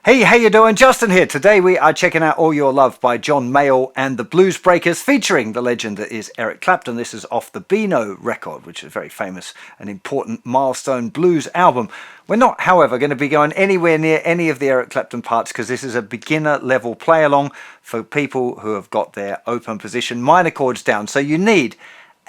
Hey, how you doing? Justin here. Today we are checking out All Your Love by John Mayall and the Blues Breakers, featuring the legend that is Eric Clapton. This is off the Beano record, which is a very famous and important milestone blues album. We're not, however, going to be going anywhere near any of the Eric Clapton parts because this is a beginner level play along for people who have got their open position minor chords down. So you need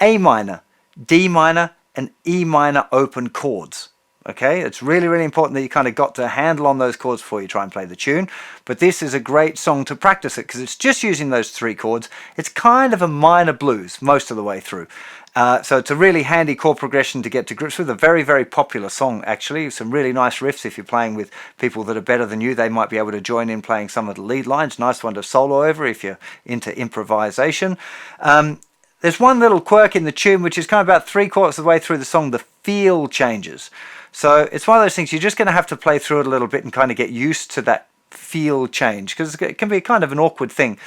A minor, D minor and E minor open chords. Okay, it's really, really important that you kind of got to handle on those chords before you try and play the tune. But this is a great song to practice it because it's just using those three chords. It's kind of a minor blues most of the way through. So it's a really handy chord progression to get to grips with. A very, very popular song, actually. Some really nice riffs. If you're playing with people that are better than you, they might be able to join in playing some of the lead lines. Nice one to solo over if you're into improvisation. There's one little quirk in the tune, which is kind of about 3/4 of the way through the song. The feel changes. So it's one of those things you're just going to have to play through it a little bit and kind of get used to that feel change, because it can be kind of an awkward thing.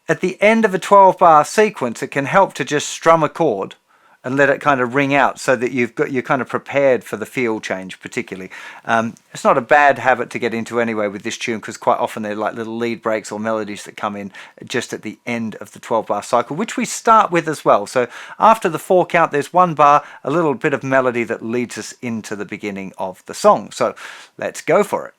At the end of a 12-bar sequence, it can help to just strum a chord and let it kind of ring out so that you're kind of prepared for the feel change particularly. It's not a bad habit to get into anyway with this tune, because quite often they're like little lead breaks or melodies that come in just at the end of the 12-bar cycle, which we start with as well. So after the 4 count, there's 1 bar, a little bit of melody that leads us into the beginning of the song. So let's go for it.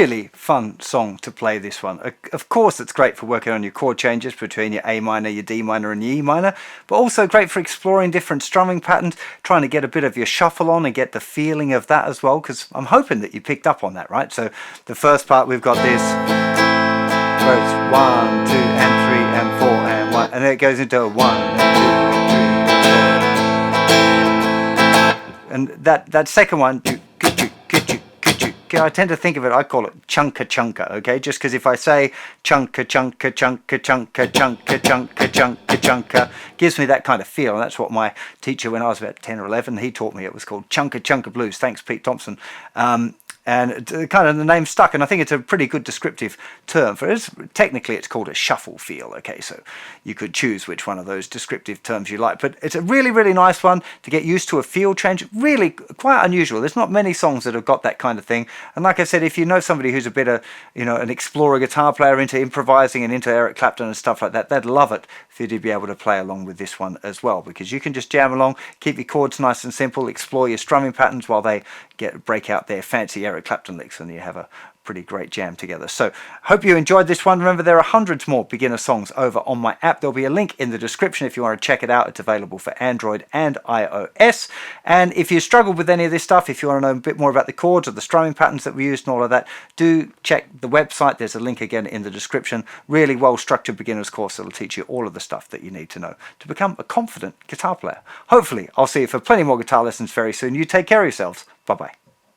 really fun song to play, this one. Of course, it's great for working on your chord changes between your A minor, your D minor and your E minor, but also great for exploring different strumming patterns, trying to get a bit of your shuffle on and get the feeling of that as well, because I'm hoping that you picked up on that, right? So the first part, we've got this, where it's 1, 2 and 3 and 4 and 1, and then it goes into a 1 and 2 and 3 and 4. And that second one, I tend to think of it, I call it chunka chunka, okay? Just because if I say chunka chunka chunka chunka chunka chunka chunka chunka, gives me that kind of feel. And that's what my teacher, when I was about 10 or 11, he taught me. It was called chunka chunka blues. Thanks, Pete Thompson. And kind of the name stuck, and I think it's a pretty good descriptive term for it. Technically, it's called a shuffle feel, okay? So you could choose which one of those descriptive terms you like. But it's a really, really nice one to get used to a feel change. Really quite unusual. There's not many songs that have got that kind of thing. And like I said, if you know somebody who's a bit of, an explorer guitar player into improvising and into Eric Clapton and stuff like that, they'd love it for you to be able to play along with this one as well, because you can just jam along, keep your chords nice and simple, explore your strumming patterns while they break out their fancy Eric Clapton licks, and you have a pretty great jam together. So hope you enjoyed this one. Remember, there are hundreds more beginner songs over on my app. There'll be a link in the description if you want to check it out. It's available for Android and iOS. And if you struggled with any of this stuff, if you want to know a bit more about the chords or the strumming patterns that we used and all of that, do check the website. There's a link again in the description. Really well structured beginner's course that'll teach you all of the stuff that you need to know to become a confident guitar player. Hopefully I'll see you for plenty more guitar lessons very soon. You take care of yourselves. Bye bye.